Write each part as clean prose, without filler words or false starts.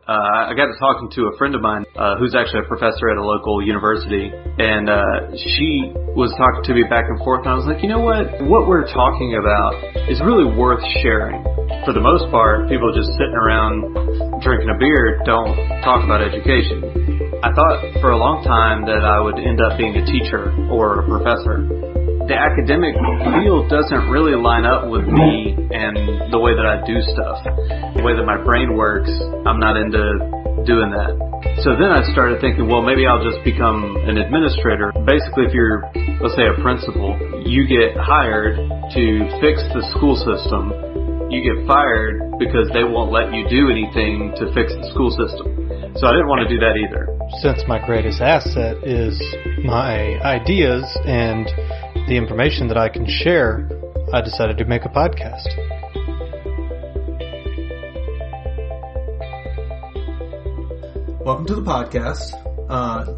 I got to talking to a friend of mine who's actually a professor at a local university, and she was talking to me back and forth, and I was like, you know what we're talking about is really worth sharing. For the most part, people just sitting around drinking a beer don't talk about education. I thought for a long time that I would end up being a teacher or a professor. The academic field doesn't really line up with me and the way that I do stuff. The way that my brain works, I'm not into doing that. So then I started thinking, well, maybe I'll just become an administrator. Basically, if you're, let's say, a principal, you get hired to fix the school system. You get fired because they won't let you do anything to fix the school system. So I didn't want to do that either. Since my greatest asset is my ideas and the information that I can share, I decided to make a podcast. Welcome to the podcast.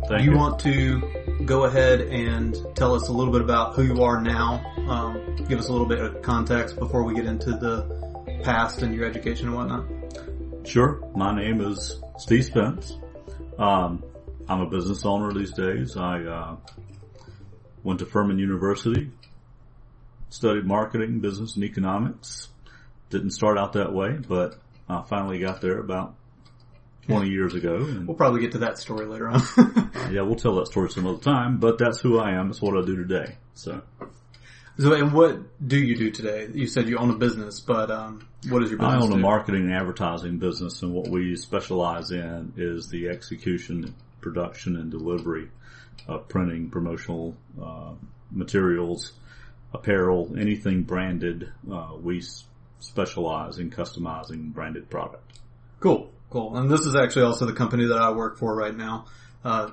Do you want to go ahead and tell us a little bit about who you are now? Give us a little bit of context before we get into the past and your education and whatnot. Sure. My name is Steve Spence. I'm a business owner these days. I went to Furman University, studied marketing, business, and economics. Didn't start out that way, but I finally got there about 20 years ago. And we'll probably get to that story later on. Yeah, we'll tell that story some other time, but that's who I am. That's what I do today. So, and what do you do today? You said you own a business, but what is your business? I own a marketing and advertising business, and what we specialize in is the execution, production, and delivery of printing, promotional materials, apparel, anything branded. We specialize in customizing branded product. Cool. And this is actually also the company that I work for right now.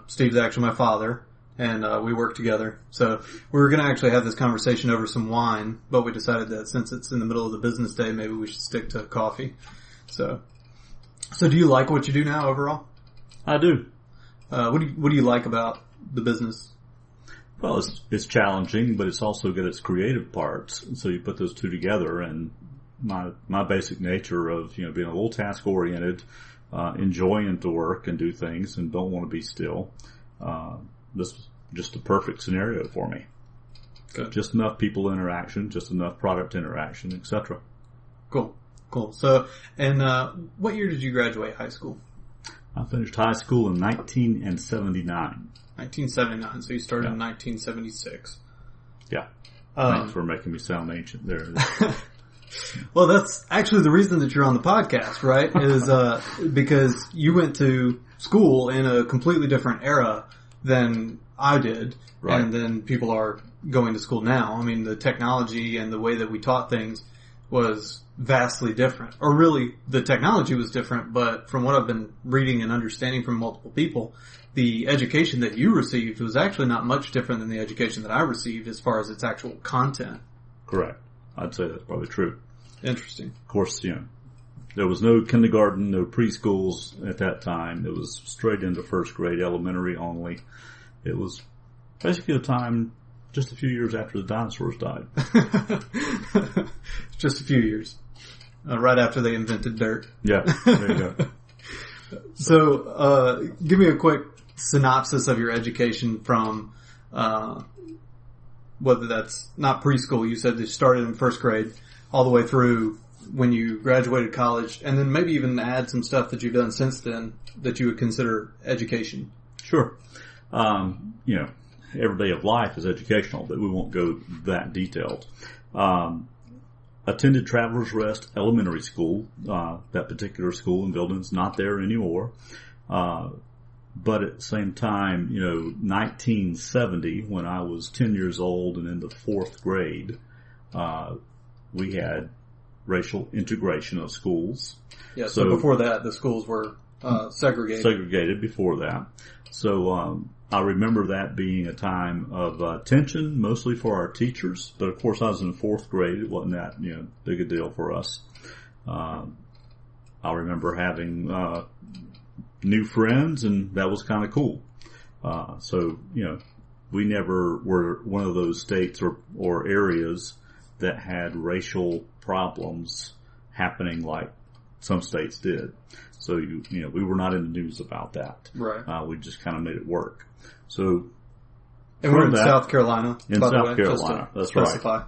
Steve's actually my father, and we work together. So we were going to actually have this conversation over some wine, but we decided that since it's in the middle of the business day, maybe we should stick to coffee. So do you like what you do now overall? I do. What do you like about the business? Well, it's challenging, but it's also got its creative parts. So you put those two together, and my basic nature of being a little task oriented, enjoying to work and do things, and don't want to be still. This was just a perfect scenario for me. Good. Just enough people interaction, just enough product interaction, etc. Cool. So, and what year did you graduate high school? I finished high school in 1979. 1979. So you started in 1976. Yeah. Thanks for making me sound ancient there. Well, that's actually the reason that you're on the podcast, right? Is because you went to school in a completely different era than I did. Right. And then people are going to school now. I mean, the technology and the way that we taught things was vastly different. Or really, the technology was different, but from what I've been reading and understanding from multiple people, the education that you received was actually not much different than the education that I received as far as its actual content. Correct. I'd say that's probably true. Interesting. Of course, there was no kindergarten, no preschools at that time. It was straight into first grade, elementary only. It was basically a time just a few years after the dinosaurs died. Just a few years. Right after they invented dirt. Yeah, there you go. So, give me a quick synopsis of your education from, whether that's not preschool, you said you started in first grade, all the way through when you graduated college, and then maybe even add some stuff that you've done since then that you would consider education. Sure. Every day of life is educational, but we won't go that detailed. Attended Travelers Rest Elementary School. That particular school and building's not there anymore. But at the same time, 1970, when I was 10 years old and in the fourth grade, we had racial integration of schools. Yeah, so before that, the schools were segregated. Segregated before that. So I remember that being a time of tension, mostly for our teachers. But of course, I was in fourth grade. It wasn't that big a deal for us. I remember having new friends, and that was kind of cool. We never were one of those states or areas that had racial problems happening like some states did. So we were not in the news about that. Right. We just kind of made it work. So, and we're in South Carolina. In South Carolina, that's specify. Right.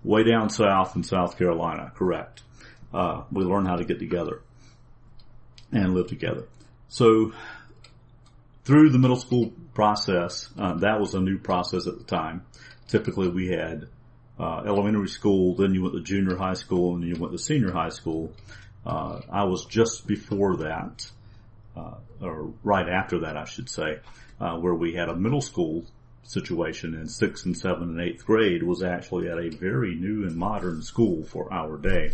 Way down south in South Carolina, correct. We learned how to get together and live together. So, through the middle school process, that was a new process at the time. Typically, we had elementary school, then you went to junior high school, and then you went to senior high school. I was just before that, or right after that, I should say, where we had a middle school situation in 6th and 7th and 8th grade was actually at a very new and modern school for our day.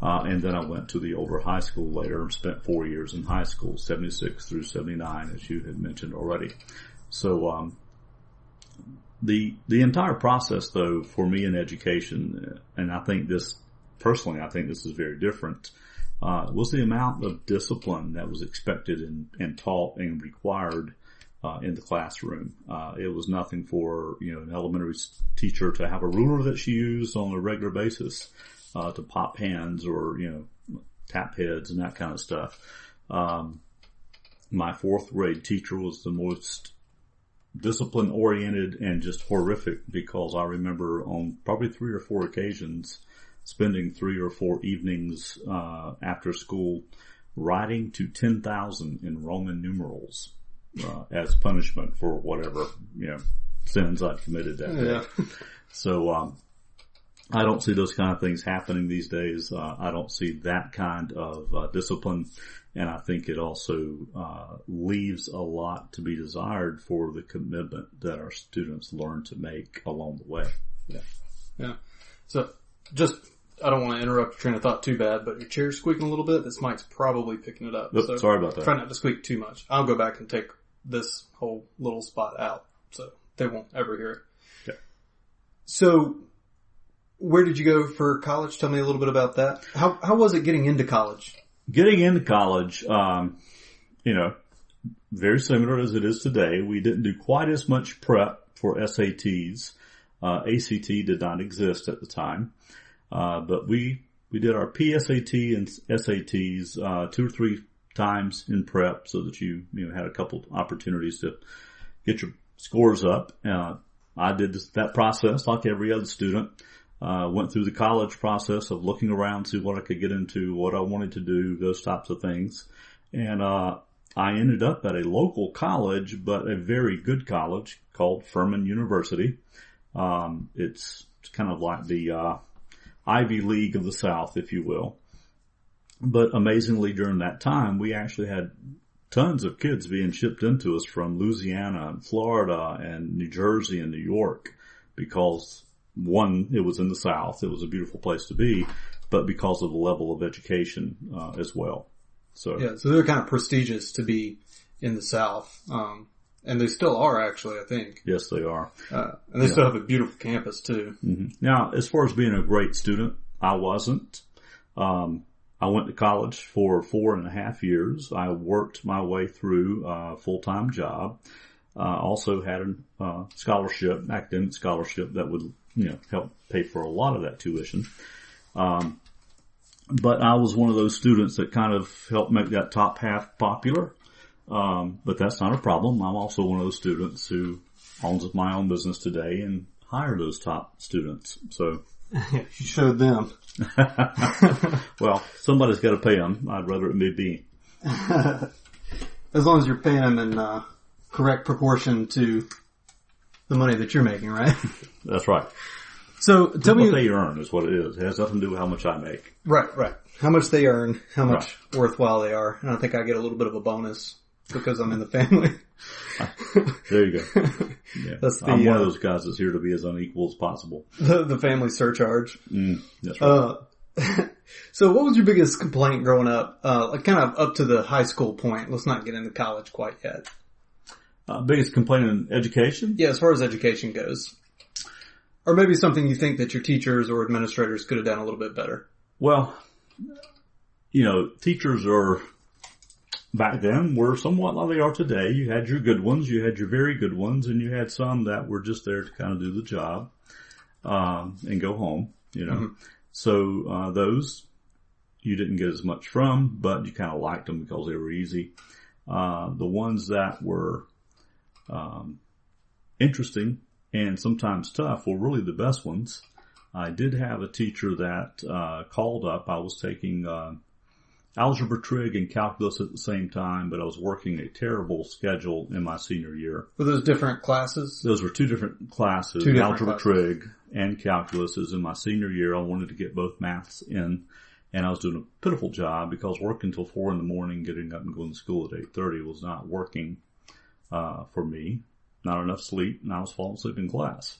And then I went to the older high school later and spent 4 years in high school, 76 through 79, as you had mentioned already. So, the entire process though, for me in education, and I think this is very different, was the amount of discipline that was expected and taught and required in the classroom. It was nothing for, an elementary teacher to have a ruler that she used on a regular basis, to pop hands or, tap heads and that kind of stuff. My 4th grade teacher was the most discipline oriented and just horrific, because I remember on probably 3 or 4 occasions spending 3 or 4 evenings, after school writing to 10,000 in Roman numerals. As punishment for whatever, sins I'd committed that day. So, I don't see those kind of things happening these days. I don't see that kind of discipline, and I think it also leaves a lot to be desired for the commitment that our students learn to make along the way. Yeah. So, I don't want to interrupt your train of thought too bad, but your chair's squeaking a little bit. This mic's probably picking it up. So sorry about that. Try not to squeak too much. I'll go back and take this whole little spot out, so they won't ever hear it. Okay. So, where did you go for college? Tell me a little bit about that. How was it getting into college? Getting into college, very similar as it is today. We didn't do quite as much prep for SATs. ACT did not exist at the time. But we did our PSAT and SATs, 2 or 3 times in prep so that you had a couple opportunities to get your scores up. I did that process like every other student. Went through the college process of looking around, see what I could get into, what I wanted to do, those types of things. And, I ended up at a local college, but a very good college called Furman University. It's kind of like the, Ivy League of the South, if you will. But amazingly, during that time, we actually had tons of kids being shipped into us from Louisiana and Florida and New Jersey and New York, because one, it was in the South. It was a beautiful place to be, but because of the level of education, as well. So they're kind of prestigious to be in the South. And they still are, actually, I think. Yes, they are. And they still have a beautiful campus too. Mm-hmm. Now, as far as being a great student, I wasn't. I went to college for 4.5 years. I worked my way through a full-time job. Also had a scholarship, academic scholarship that would, help pay for a lot of that tuition. But I was one of those students that kind of helped make that top half popular. But that's not a problem. I'm also one of those students who owns my own business today and hire those top students. So you showed them. Well, somebody's got to pay them. I'd rather it be me. As long as you're paying them in correct proportion to the money that you're making, right? That's right. So tell me what they earn is what it is. It has nothing to do with how much I make. Right. How much they earn, how much worthwhile they are. And I think I get a little bit of a bonus because I'm in the family. There you go. Yeah. I'm one of those guys that's here to be as unequal as possible. The family surcharge. That's right. So what was your biggest complaint growing up? Kind of up to the high school point. Let's not get into college quite yet. Biggest complaint in education? Yeah, as far as education goes. Or maybe something you think that your teachers or administrators could have done a little bit better. Well, teachers back then were somewhat like they are today. You had your good ones, you had your very good ones, and you had some that were just there to kind of do the job, and go home, Mm-hmm. So, those you didn't get as much from, but you kind of liked them because they were easy. The ones that were interesting and sometimes tough were really the best ones. I did have a teacher that called up. I was taking algebra, trig, and calculus at the same time, but I was working a terrible schedule in my senior year. Were those different classes? Those were two different classes. Algebra, trig, and calculus is in my senior year. I wanted to get both maths in, and I was doing a pitiful job because working until 4 a.m, getting up and going to school at 8:30 was not working for me. Not enough sleep, and I was falling asleep in class.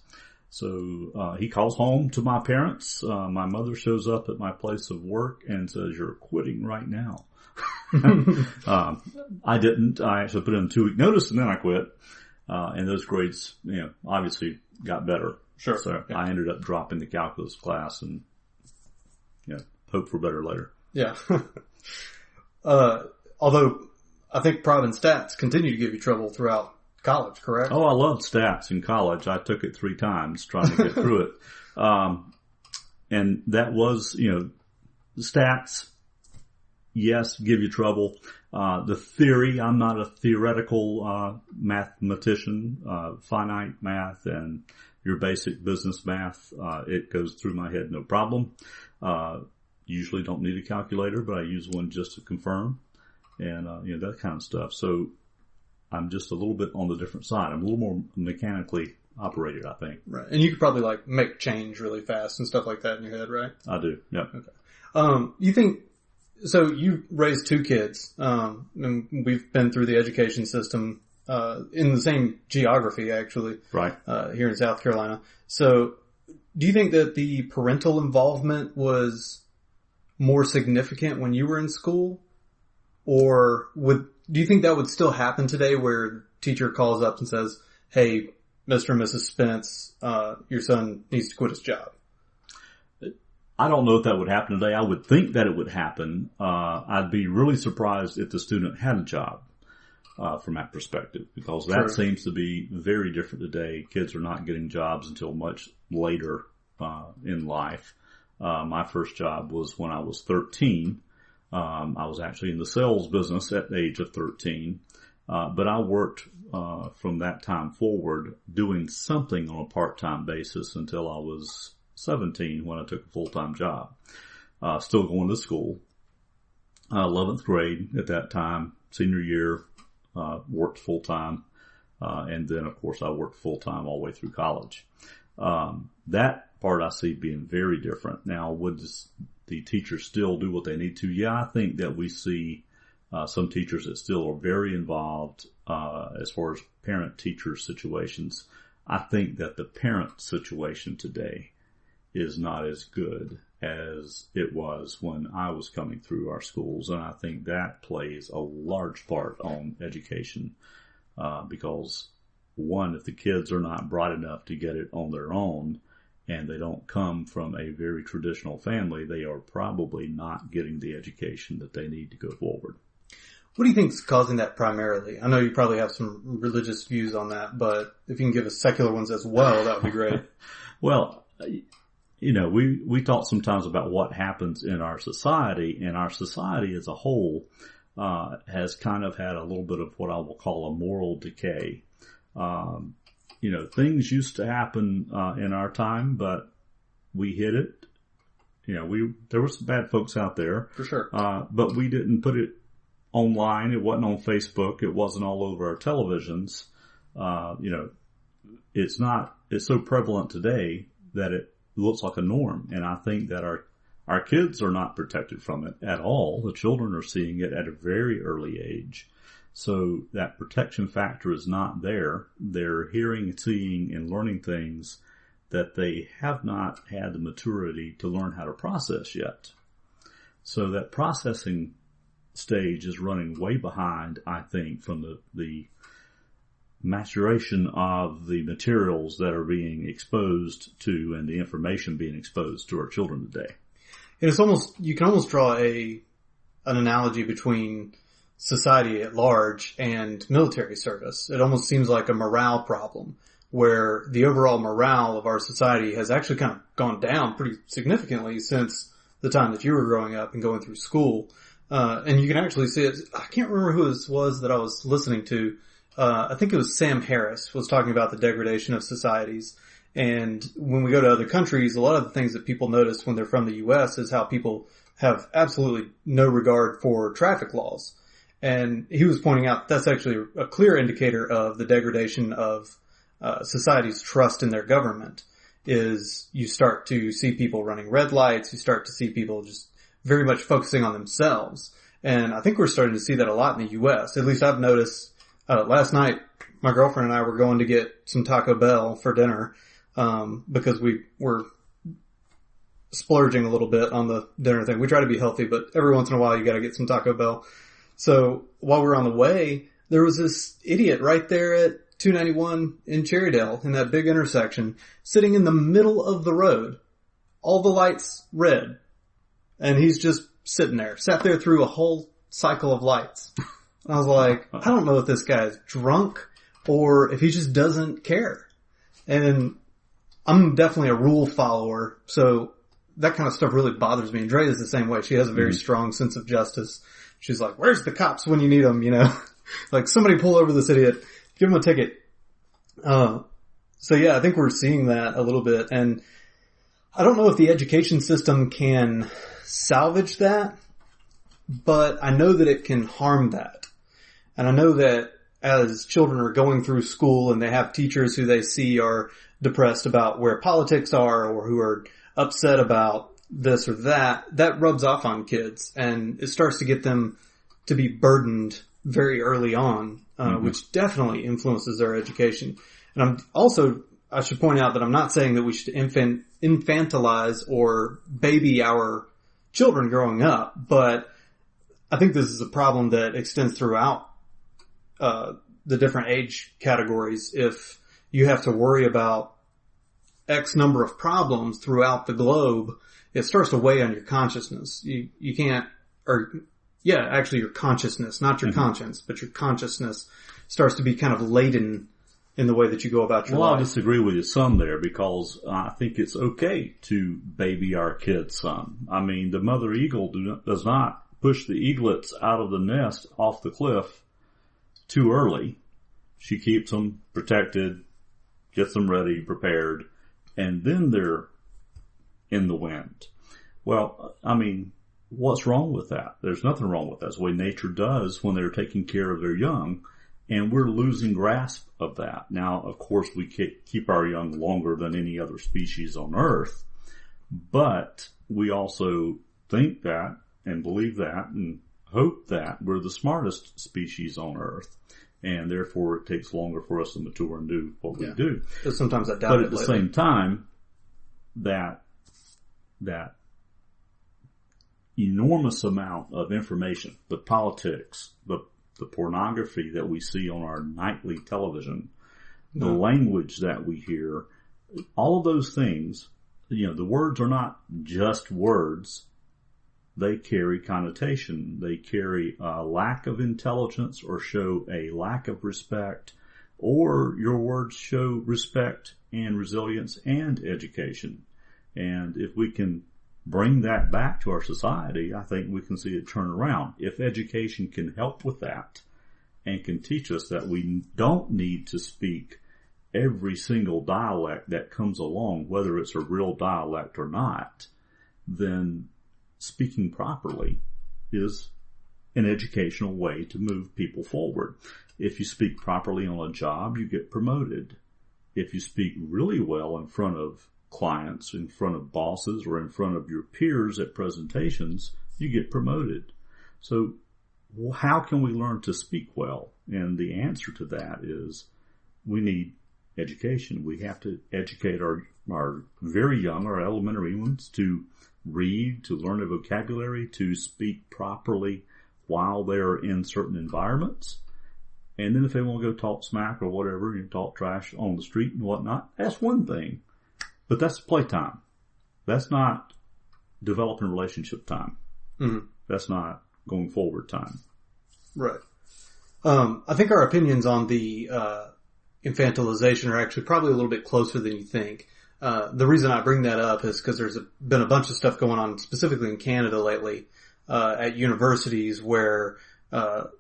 So he calls home to my parents. My mother shows up at my place of work and says, "You're quitting right now." I didn't. I actually put in a 2-week notice, and then I quit. And those grades, obviously got better. Sure. So yeah. I ended up dropping the calculus class and, hope for better later. Yeah. Although I think Prov and Stats continue to give you trouble throughout college, correct? Oh, I loved stats in college. I took it 3 times trying to get through it. And that was, stats, yes, give you trouble. The theory, I'm not a theoretical mathematician. Finite math and your basic business math, it goes through my head no problem. Usually don't need a calculator, but I use one just to confirm and, that kind of stuff. So I'm just a little bit on the different side. I'm a little more mechanically operated, I think. Right. And you could probably make change really fast and stuff like that in your head, right? I do. Yeah. Okay. You think, so you raised 2 kids, and we've been through the education system, in the same geography actually. Right. Here in South Carolina. So do you think that the parental involvement was more significant when you were in school? Or do you think that would still happen today where a teacher calls up and says, "Hey, Mr. and Mrs. Spence, your son needs to quit his job"? I don't know if that would happen today. I would think that it would happen. I'd be really surprised if the student had a job, from that perspective, because that seems to be very different today. Kids are not getting jobs until much later, in life. My first job was when I was 13. I was actually in the sales business at the age of 13. But I worked, from that time forward doing something on a part-time basis until I was 17 when I took a full-time job. Still going to school. 11th grade at that time, senior year, worked full-time. And then of course I worked full-time all the way through college. That part I see being very different. Now, would the teachers still do what they need to? Yeah, I think that we see some teachers that still are very involved as far as parent-teacher situations. I think that the parent situation today is not as good as it was when I was coming through our schools, and I think that plays a large part on education because, one, if the kids are not bright enough to get it on their own, and they don't come from a very traditional family, they are probably not getting the education that they need to go forward. What do you think is causing that primarily? I know you probably have some religious views on that, but if you can give us secular ones as well, that would be great. Well, we talk sometimes about what happens in our society, and our society as a whole has kind of had a little bit of what I will call a moral decay. Things used to happen in our time, but we hid it. There were some bad folks out there. For sure. But we didn't put it online. It wasn't on Facebook. It wasn't all over our televisions. It's so prevalent today that it looks like a norm. And I think that our kids are not protected from it at all. The children are seeing it at a very early age. So that protection factor is not there. They're hearing, seeing, and learning things that they have not had the maturity to learn how to process yet. So that processing stage is running way behind, I think, from the maturation of the materials that are being exposed to and the information being exposed to our children today. And you can almost draw an analogy between society at large and military service. It almost seems like a morale problem where the overall morale of our society has actually kind of gone down pretty significantly since the time that you were growing up and going through school. And you can actually see it. I can't remember who it was that I was listening to. I think it was Sam Harris was talking about the degradation of societies. And when we go to other countries, a lot of the things that people notice when they're from the U.S. is how people have absolutely no regard for traffic laws. And he was pointing out that's actually a clear indicator of the degradation of society's trust in their government. Is you start to see people running red lights, you start to see people just very much focusing on themselves. And I think we're starting to see that a lot in the U.S. At least I've noticed. Last night, my girlfriend and I were going to get some Taco Bell for dinner, because we were splurging a little bit on the dinner thing. We try to be healthy, but every once in a while you gotta get some Taco Bell. So while we were on the way, there was this idiot right there at 291 in Cherrydale in that big intersection, sitting in the middle of the road, all the lights red. And he's just sitting there, sat there through a whole cycle of lights. I was like, I don't know if this guy is drunk or if he just doesn't care. And I'm definitely a rule follower, so that kind of stuff really bothers me. And Dre is the same way. She has a very strong sense of justice. She's like, where's the cops when you need them, you know? Like, somebody pull over this idiot, give him a ticket. So yeah, I think we're seeing that a little bit. And I don't know if the education system can salvage that, but I know that it can harm that. And I know that as children are going through school and they have teachers who they see are depressed about where politics are or who are upset about this or that, that rubs off on kids and it starts to get them to be burdened very early on, which definitely influences their education. And I should point out that I'm not saying that we should infantilize or baby our children growing up, but I think this is a problem that extends throughout the different age categories. If you have to worry about X number of problems throughout the globe, it starts to weigh on your consciousness. You can't, actually your consciousness, not your conscience, but your consciousness starts to be kind of laden in the way that you go about your life. I disagree with you some there because I think it's okay to baby our kids some. I mean, the mother eagle does not push the eaglets out of the nest off the cliff too early. She keeps them protected, gets them ready, prepared, and then they're in the wind. Well, I mean, what's wrong with that? There's nothing wrong with that. That's the way nature does when they're taking care of their young, and we're losing grasp of that. Now, of course, we keep our young longer than any other species on Earth, but we also think that and believe that and hope that we're the smartest species on Earth. And therefore it takes longer for us to mature and do what we do. Because sometimes I doubt it. But at the same time, that enormous amount of information, the politics, the pornography that we see on our nightly television, the language that we hear, all of those things, you know, the words are not just words. They carry connotation. They carry a lack of intelligence or show a lack of respect, or your words show respect and resilience and education. And if we can bring that back to our society, I think we can see it turn around. If education can help with that and can teach us that we don't need to speak every single dialect that comes along, whether it's a real dialect or not, then speaking properly is an educational way to move people forward. If you speak properly on a job, you get promoted. If you speak really well in front of clients, in front of bosses, or in front of your peers at presentations, you get promoted. So how can we learn to speak well? And the answer to that is we need education. We have to educate our very young, our elementary ones, to read, to learn a vocabulary, to speak properly while they're in certain environments. And then if they want to go talk smack or whatever, you talk trash on the street and whatnot, that's one thing. But that's playtime. That's not developing relationship time. Mm-hmm. That's not going forward time. Right. I think our opinions on the infantilization are actually probably a little bit closer than you think. The reason I bring that up is because there's been a bunch of stuff going on specifically in Canada lately, at universities where, for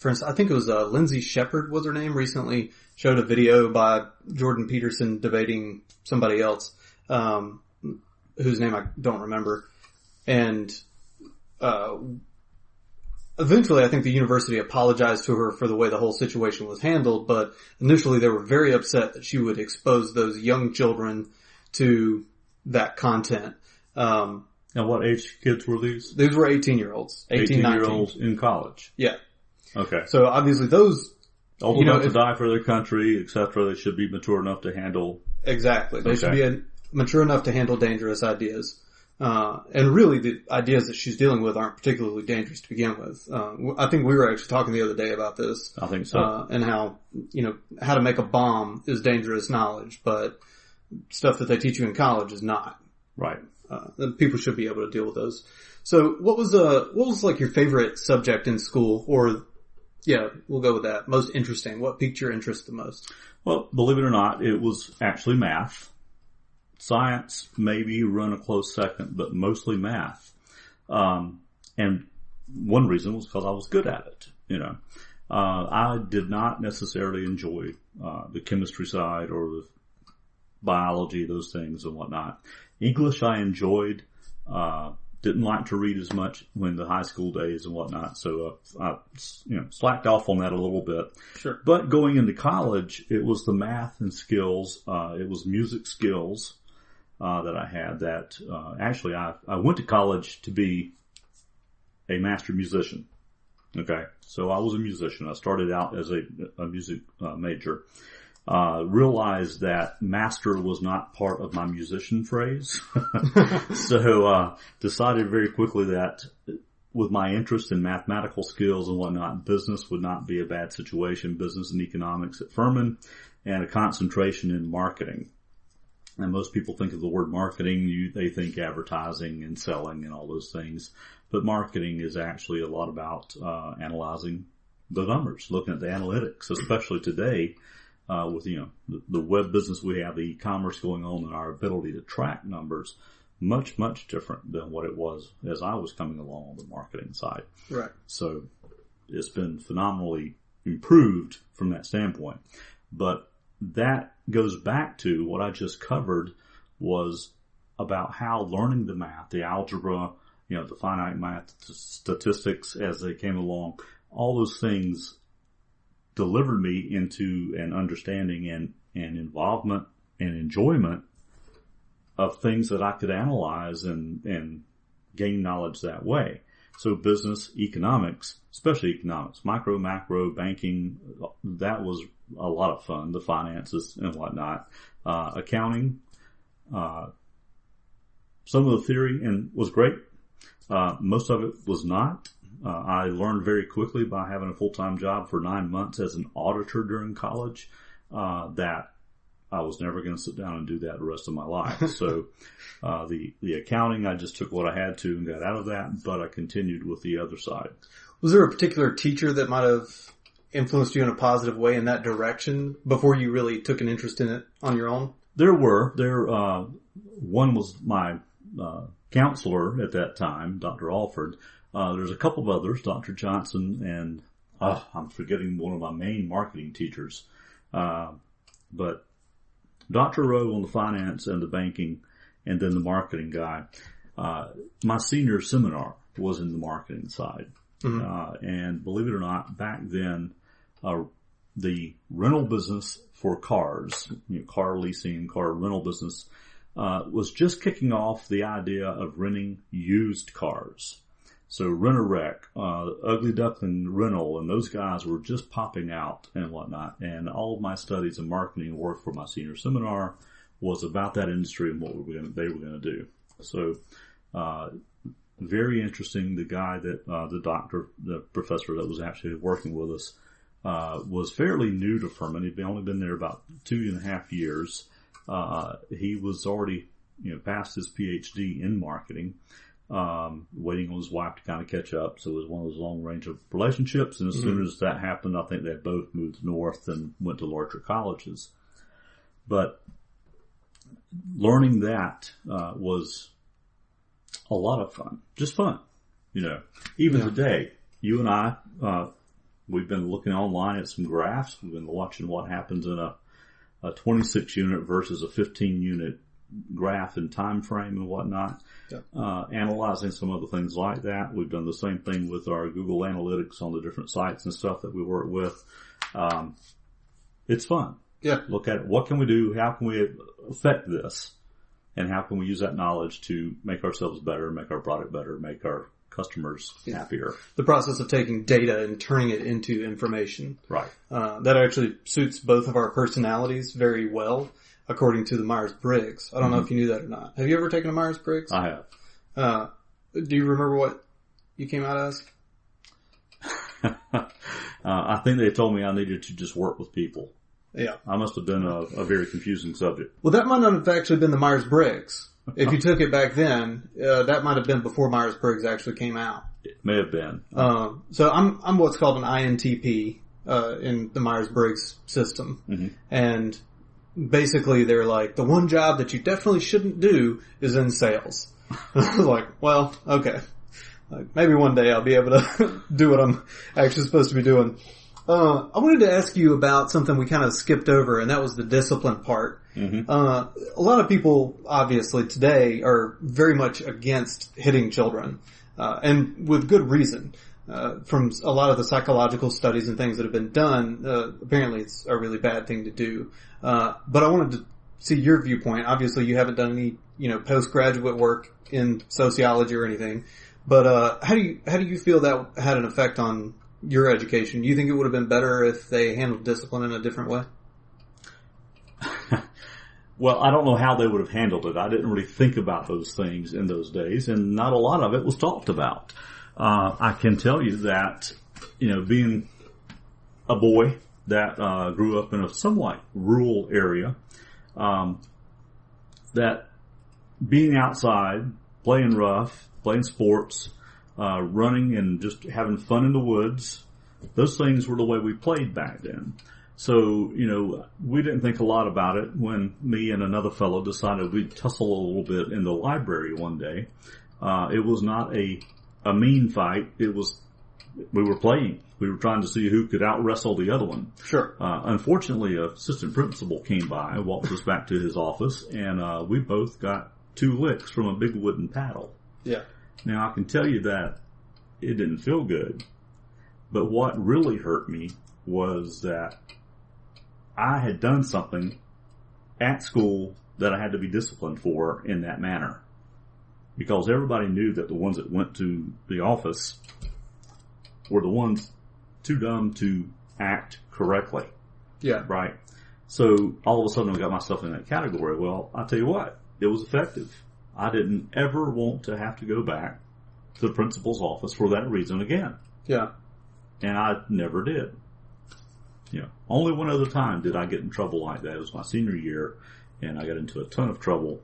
instance, I think it was, Lindsay Shepard was her name, recently showed a video by Jordan Peterson debating somebody else, whose name I don't remember. And, eventually I think the university apologized to her for the way the whole situation was handled, but initially they were very upset that she would expose those young children to that content. And what age kids were these? These were 18-year-olds. 18-year-olds in college. Yeah. Okay. So obviously those... Old enough to die for their country, etc. They should be mature enough to handle... Exactly. They should be mature enough to handle dangerous ideas. And really the ideas that she's dealing with aren't particularly dangerous to begin with. I think we were actually talking the other day about this. I think so. And how, how to make a bomb is dangerous knowledge, but stuff that they teach you in college is not. Right. People should be able to deal with those. So what was like your favorite subject in school? Or, yeah, we'll go with that. Most interesting. What piqued your interest the most? Well, believe it or not, it was actually math. Science maybe run a close second, but mostly math. And one reason was because I was good at it, I did not necessarily enjoy, the chemistry side or the biology, those things and whatnot. English I enjoyed, didn't like to read as much when the high school days and whatnot, so I slacked off on that a little bit. Sure. But going into college, it was the math and skills, it was music skills, that I had that, actually I went to college to be a master musician. Okay. So I was a musician. I started out as a music, major. Realized that master was not part of my musician phrase. So, decided very quickly that with my interest in mathematical skills and whatnot, business would not be a bad situation, business and economics at Furman, and a concentration in marketing. And most people think of the word marketing, they think advertising and selling and all those things. But marketing is actually a lot about, analyzing the numbers, looking at the analytics, especially today, with, the web business we have, the e-commerce going on, and our ability to track numbers, much, much different than what it was as I was coming along on the marketing side. Right. So it's been phenomenally improved from that standpoint. But that goes back to what I just covered, was about how learning the math, the algebra, the finite math, the statistics as they came along, all those things delivered me into an understanding and involvement and enjoyment of things that I could analyze and gain knowledge that way. So business, economics, especially economics, micro, macro, banking, that was a lot of fun, the finances and whatnot. Accounting, some of the theory was great. Most of it was not. I learned very quickly by having a full-time job for 9 months as an auditor during college, that I was never going to sit down and do that the rest of my life. So, the accounting, I just took what I had to and got out of that, but I continued with the other side. Was there a particular teacher that might have influenced you in a positive way in that direction before you really took an interest in it on your own? There were. One was my, counselor at that time, Dr. Alford. There's a couple of others, Dr. Johnson, and, I'm forgetting one of my main marketing teachers. But Dr. Rowe on the finance and the banking, and then the marketing guy. My senior seminar was in the marketing side. Mm-hmm. And believe it or not, back then, the rental business for cars, car leasing, car rental business, was just kicking off the idea of renting used cars. So Rent-A-Wreck, Ugly Duckling Rental, and those guys were just popping out and whatnot. And all of my studies in marketing and work for my senior seminar was about that industry and what they were going to do. So, very interesting. The guy that, the professor that was actually working with us, was fairly new to Furman. He'd only been there about 2.5 years. He was already, past his PhD in marketing. Waiting on his wife to kind of catch up. So it was one of those long range of relationships. And as soon as that happened, I think they both moved north and went to larger colleges. But learning that was a lot of fun. Just fun. Even today, you and I, we've been looking online at some graphs. We've been watching what happens in a 26 unit versus a 15 unit graph and time frame and whatnot. Analyzing some other things like that. We've done the same thing with our Google Analytics on the different sites and stuff that we work with. It's fun. Yeah. Look at it. What can we do? How can we affect this? And how can we use that knowledge to make ourselves better, make our product better, make our customers happier? The process of taking data and turning it into information. Right. That actually suits both of our personalities very well, according to the Myers Briggs. I don't know if you knew that or not. Have you ever taken a Myers Briggs? I have. Do you remember what you came out as? I think they told me I needed to just work with people. Yeah. I must have been a very confusing subject. Well, that might not have actually been the Myers Briggs. If you took it back then, that might have been before Myers Briggs actually came out. It may have been. So I'm what's called an INTP in the Myers Briggs system, and basically they're like, the one job that you definitely shouldn't do is in sales. I was like, well, okay, maybe one day I'll be able to do what I'm actually supposed to be doing. I wanted to ask you about something we kind of skipped over, and that was the discipline part. A lot of people, obviously, today are very much against hitting children, and with good reason. From a lot of the psychological studies and things that have been done, apparently it's a really bad thing to do. But I wanted to see your viewpoint. Obviously, you haven't done any, postgraduate work in sociology or anything. But how do you feel that had an effect on your education? Do you think it would have been better if they handled discipline in a different way? Well, I don't know how they would have handled it. I didn't really think about those things in those days, and not a lot of it was talked about. I can tell you that, being a boy that grew up in a somewhat rural area, that being outside, playing rough, playing sports, running and just having fun in the woods, those things were the way we played back then. So, we didn't think a lot about it when me and another fellow decided we'd tussle a little bit in the library one day. It was not a mean fight. We were playing. We were trying to see who could out-wrestle the other one. Sure. Unfortunately, an assistant principal came by, walked us back to his office, and we both got 2 licks from a big wooden paddle. Yeah. Now, I can tell you that it didn't feel good, but what really hurt me was that I had done something at school that I had to be disciplined for in that manner. Because everybody knew that the ones that went to the office were the ones too dumb to act correctly. Yeah. Right? So all of a sudden I got myself in that category. Well, I'll tell you what, it was effective. I didn't ever want to have to go back to the principal's office for that reason again. Yeah. And I never did. Only one other time did I get in trouble like that. It was my senior year, and I got into a ton of trouble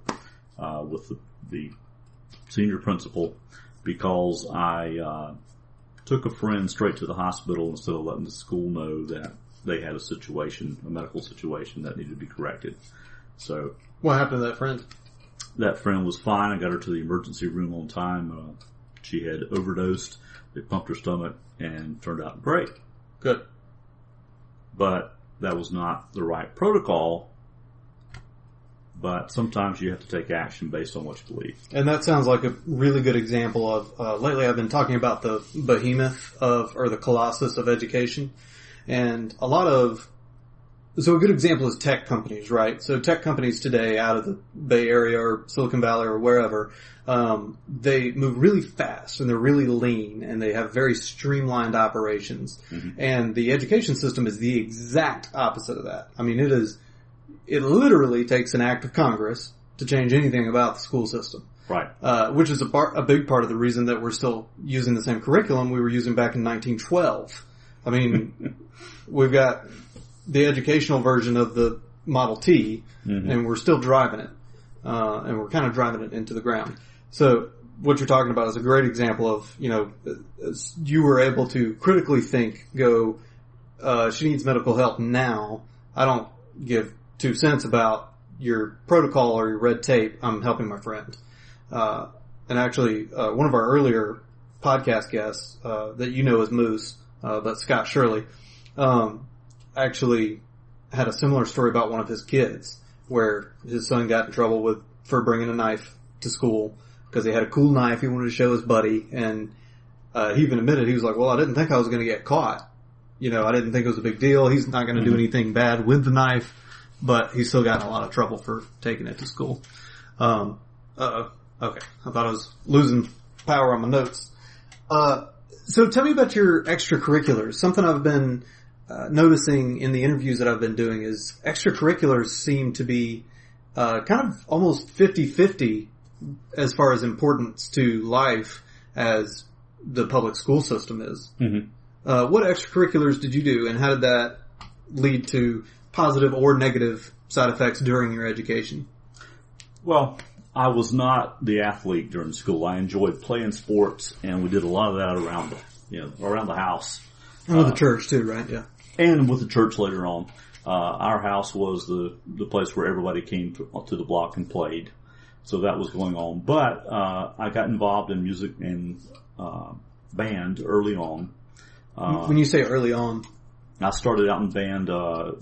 with the senior principal because I took a friend straight to the hospital instead of letting the school know that they had a medical situation that needed to be corrected. So, what happened to that friend? That friend was fine. I got her to the emergency room on time. She had overdosed. They pumped her stomach and turned out great. Good. But that was not the right protocol. But sometimes you have to take action based on what you believe. And that sounds like a really good example of, lately I've been talking about the behemoth or the Colossus of Education. And so a good example is tech companies, right? So tech companies today out of the Bay Area or Silicon Valley or wherever, they move really fast and they're really lean and they have very streamlined operations. And the education system is the exact opposite of that. I mean, it literally takes an act of Congress to change anything about the school system. Right. Which is a big part of the reason that we're still using the same curriculum we were using back in 1912. I mean, we've got the educational version of the Model T, and we're still driving it. And we're kind of driving it into the ground. So what you're talking about is a great example of, you were able to critically think, she needs medical help now. I don't give 2 cents about, your protocol or your red tape, I'm helping my friend. And actually, one of our earlier podcast guests, that you know as Moose, but Scott Shirley, actually had a similar story about one of his kids where his son got in trouble for bringing a knife to school because he had a cool knife he wanted to show his buddy, and he even admitted, he was like, well, I didn't think I was going to get caught. I didn't think it was a big deal. He's not going to do anything bad with the knife, but he still got in a lot of trouble for taking it to school. Okay. I thought I was losing power on my notes. So tell me about your extracurriculars. Something I've been noticing in the interviews that I've been doing is extracurriculars seem to be kind of almost 50-50 as far as importance to life as the public school system is. Mm-hmm. What extracurriculars did you do, and how did that lead to positive or negative side effects during your education? Well, I was not the athlete during school. I enjoyed playing sports, and we did a lot of that around the house. And with the church too, right? Yeah. And with the church later on. Our house was the place where everybody came to the block and played. So that was going on. But I got involved in music and band early on. When you say early on? I started out in band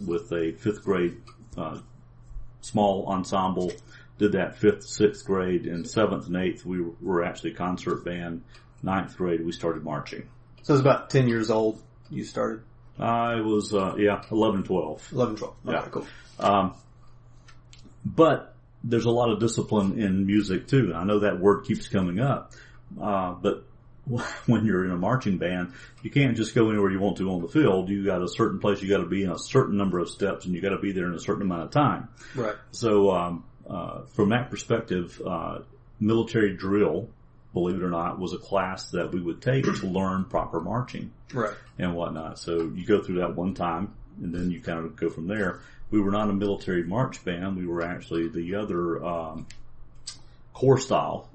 with a 5th grade small ensemble. Did that 5th, 6th grade, and 7th and 8th we were actually a concert band. 9th grade we started marching. So it was about 10 years old you started? I was 11, 12. 11, 12. Okay, yeah. Cool. But there's a lot of discipline in music too. I know that word keeps coming up, but when you're in a marching band, you can't just go anywhere you want to on the field. You got a certain place you got to be in a certain number of steps, and you got to be there in a certain amount of time. Right. So from that perspective, military drill, believe it or not, was a class that we would take to learn proper marching. Right. And whatnot. So you go through that one time, and then you kind of go from there. We were not a military march band. We were actually the other corps style.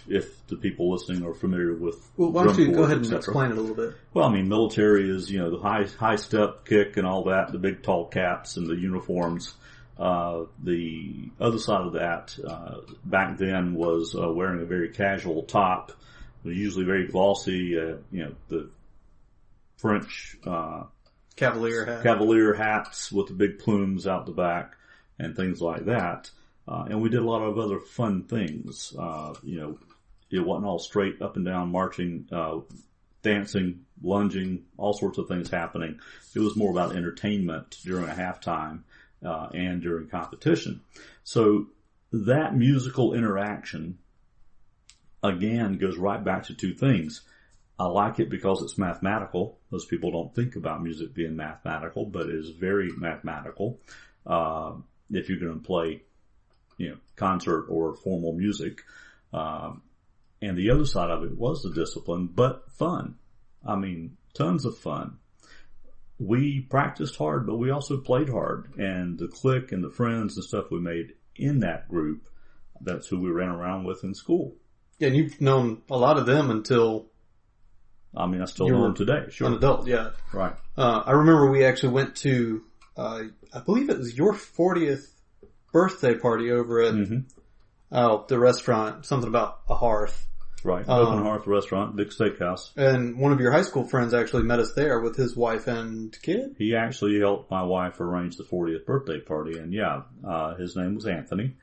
If the people listening are familiar with, well, why don't you go ahead and explain it a little bit? Well, I mean, military is the high step kick and all that, the big tall caps and the uniforms. The other side of that back then was wearing a very casual top, usually very glossy. The French Cavalier hats with the big plumes out the back and things like that. And we did a lot of other fun things. It wasn't all straight up and down marching, dancing, lunging, all sorts of things happening. It was more about entertainment during a halftime, and during competition. So that musical interaction, again, goes right back to two things. I like it because it's mathematical. Most people don't think about music being mathematical, but it is very mathematical. If you're going to play, concert or formal music. And the other side of it was the discipline, but fun. I mean, tons of fun. We practiced hard, but we also played hard. And the clique and the friends and stuff we made in that group, that's who we ran around with in school. Yeah, and you've known a lot of them until... I mean, I still know them today, sure. An adult, yeah. Right. I remember we actually went to, I believe it was your 40th birthday party over at the restaurant, something about a hearth. Right, Open Hearth Restaurant, big steakhouse. And one of your high school friends actually met us there with his wife and kid. He actually helped my wife arrange the 40th birthday party, and his name was Anthony.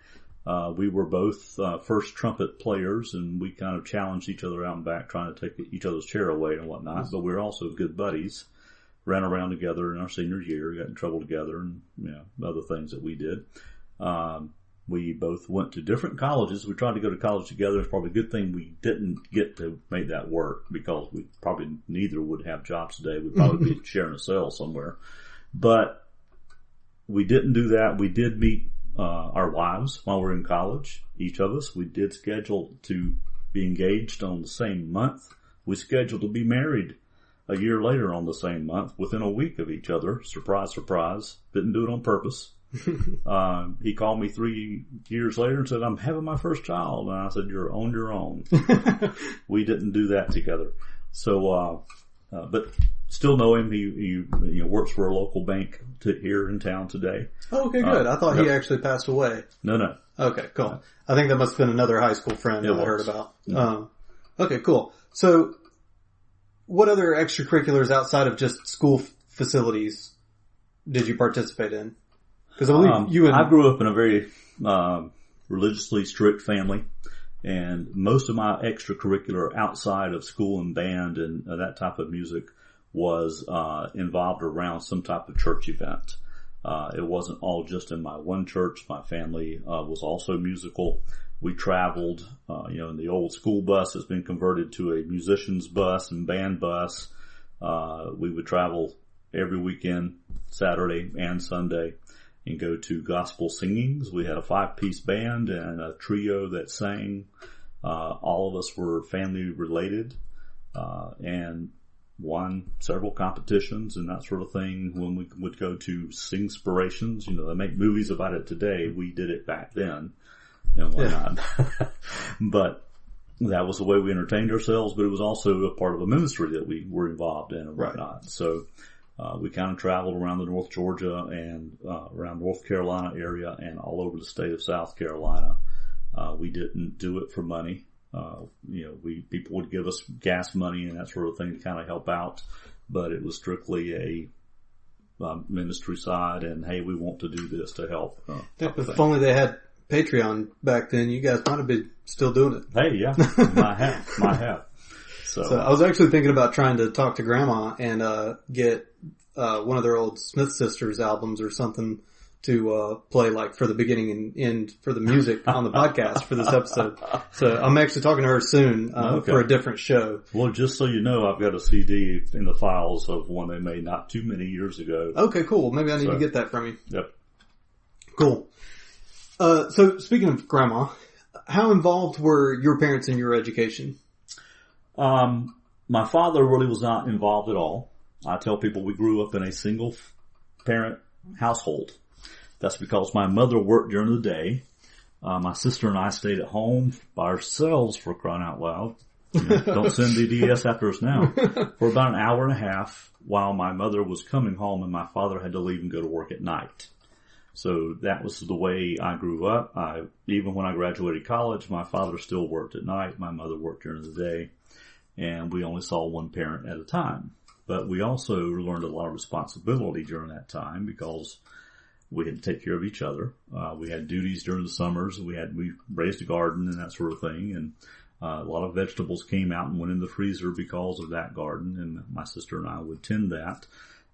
We were both first trumpet players, and we kind of challenged each other out and back, trying to take each other's chair away and whatnot. But we were also good buddies. Ran around together in our senior year, got in trouble together, and other things that we did. We both went to different colleges. We tried to go to college together. It's probably a good thing we didn't get to make that work, because we probably neither would have jobs today. We'd probably be sharing a cell somewhere. But we didn't do that. We did meet our wives while we were in college, each of us. We did schedule to be engaged on the same month. We scheduled to be married a year later on the same month, within a week of each other. Surprise, surprise. Didn't do it on purpose. He called me 3 years later and said, I'm having my first child. And I said, you're on your own. We didn't do that together. So, but still know him. He works for a local bank here in town today. Oh, okay, good. I thought he actually passed away. No. Okay, cool. I think that must have been another high school friend that I heard about. Okay, cool. So, what other extracurriculars outside of just school facilities did you participate in? Because I believe I grew up in a very religiously strict family, and most of my extracurricular outside of school and band and that type of music was involved around some type of church event. It wasn't all just in my one church. My family was also musical. We traveled, in the old school bus has been converted to a musician's bus and band bus. We would travel every weekend, Saturday and Sunday, and go to gospel singings. We had a 5-piece band and a trio that sang. All of us were family related, and won several competitions and that sort of thing. When we would go to Singspirations, they make movies about it today. We did it back then and whatnot. But that was the way we entertained ourselves, but it was also a part of a ministry that we were involved in and whatnot. Right. So, we kind of traveled around the North Georgia and, around North Carolina area and all over the state of South Carolina. We didn't do it for money. People would give us gas money and that sort of thing to kind of help out, but it was strictly a ministry side and, hey, we want to do this to help. If only they had Patreon back then, you guys might have been still doing it. Hey, yeah, might have. So I was actually thinking about trying to talk to Grandma and get one of their old Smith Sisters albums or something to play like for the beginning and end for the music on the podcast for this episode. So I'm actually talking to her soon for a different show. Well, just so you know, I've got a CD in the files of one they made not too many years ago. Okay, cool. Maybe I need to get that from you. Yep. Cool. So speaking of Grandma, how involved were your parents in your education? My father really was not involved at all. I tell people we grew up in a single parent household. That's because my mother worked during the day. My sister and I stayed at home by ourselves, for crying out loud. Don't send the DS after us now. For about an hour and a half while my mother was coming home and my father had to leave and go to work at night. So that was the way I grew up. Even when I graduated college, my father still worked at night. My mother worked during the day. And we only saw one parent at a time. But we also learned a lot of responsibility during that time because we had to take care of each other. We had duties during the summers. We raised a garden and that sort of thing. And a lot of vegetables came out and went in the freezer because of that garden. And my sister and I would tend that,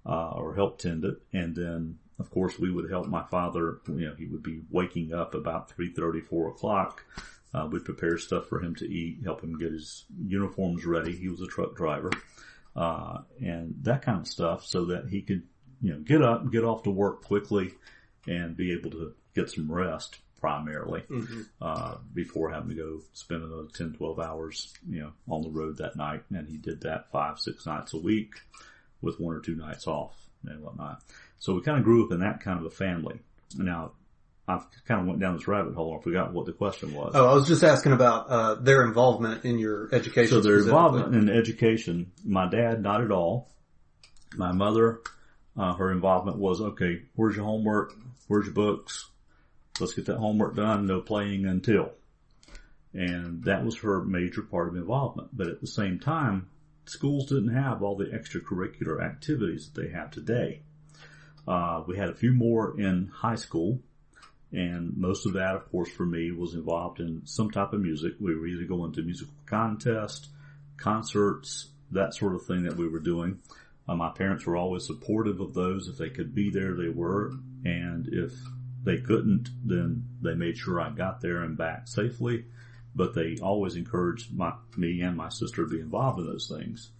or help tend it. And then, of course, we would help my father. He would be waking up about 3:30, 4 o'clock. We'd prepare stuff for him to eat, help him get his uniforms ready. He was a truck driver. And that kind of stuff so that he could, get up, get off to work quickly and be able to get some rest primarily, before having to go spend another 10, 12 hours, on the road that night. And he did that 5, 6 nights a week with 1 or 2 nights off and whatnot. So we kind of grew up in that kind of a family. Now, I've kind of went down this rabbit hole. I forgot what the question was. Oh, I was just asking about their involvement in your education. So their involvement in education, my dad, not at all. My mother, her involvement was, okay, where's your homework? Where's your books? Let's get that homework done. No playing until. And that was her major part of involvement. But at the same time, schools didn't have all the extracurricular activities that they have today. We had a few more in high school. And most of that, of course, for me was involved in some type of music. We were either going to musical contests, concerts, that sort of thing that we were doing. My parents were always supportive of those. If they could be there, they were. And if they couldn't, then they made sure I got there and back safely. But they always encouraged me and my sister to be involved in those things.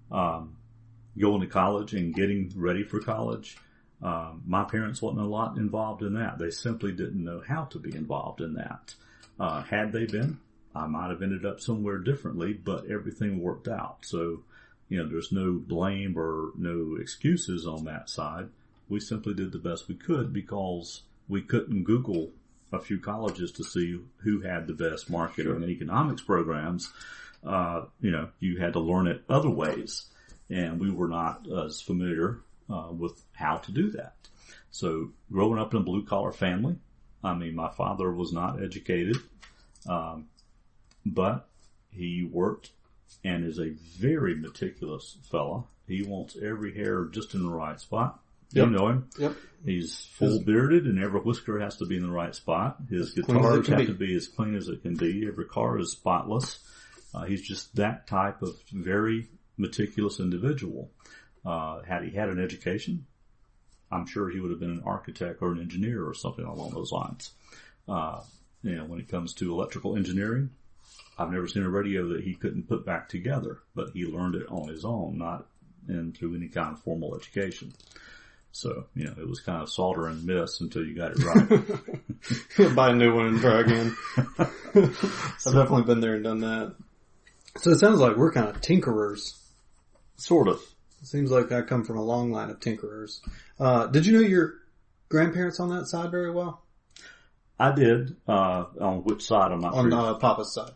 Going to college and getting ready for college. My parents wasn't a lot involved in that. They simply didn't know how to be involved in that. Had they been, I might have ended up somewhere differently, but everything worked out. So, there's no blame or no excuses on that side. We simply did the best we could because we couldn't Google a few colleges to see who had the best marketing and economics programs. You had to learn it other ways. and we were not as familiar with how to do that. So growing up in a blue-collar family, I mean, my father was not educated, but he worked and is a very meticulous fella. He wants every hair just in the right spot. Yep. You know him. Yep. He's full bearded and every whisker has to be in the right spot. His guitars have to be as clean as it can be. Every car is spotless. He's just that type of very meticulous individual. Had he had an education, I'm sure he would have been an architect or an engineer or something along those lines. When it comes to electrical engineering, I've never seen a radio that he couldn't put back together, but he learned it on his own, not through any kind of formal education. So, it was kind of solder and miss until you got it right. Buy a new one and try again. I've definitely been there and done that. So it sounds like we're kind of tinkerers. Sort of. It seems like I come from a long line of tinkerers. Did you know your grandparents on that side very well? I did. On which side? I'm not sure. On Papa's side.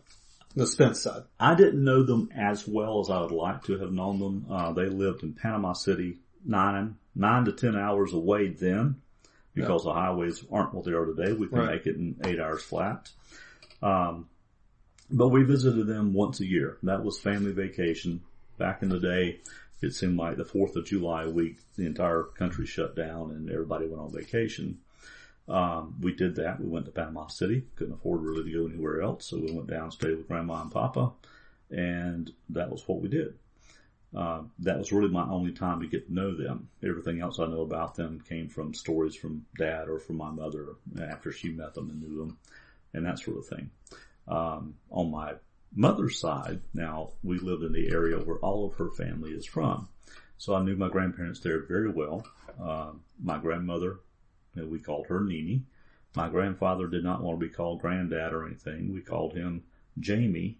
The Spence side. I didn't know them as well as I would like to have known them. They lived in Panama City, 9 to 10 hours away then, because the highways aren't what they are today. We can make it in 8 hours flat. But we visited them once a year. That was family vacation. Back in the day, it seemed like the 4th of July week, the entire country shut down and everybody went on vacation. We did that. We went to Panama City. Couldn't afford really to go anywhere else. So we went down and stayed with Grandma and Papa. And that was what we did. That was really my only time to get to know them. Everything else I know about them came from stories from Dad or from my mother after she met them and knew them and that sort of thing. On my mother's side, now we lived in the area where all of her family is from. So I knew my grandparents there very well. My grandmother, we called her Nini. My grandfather did not want to be called Granddad or anything. We called him Jamie,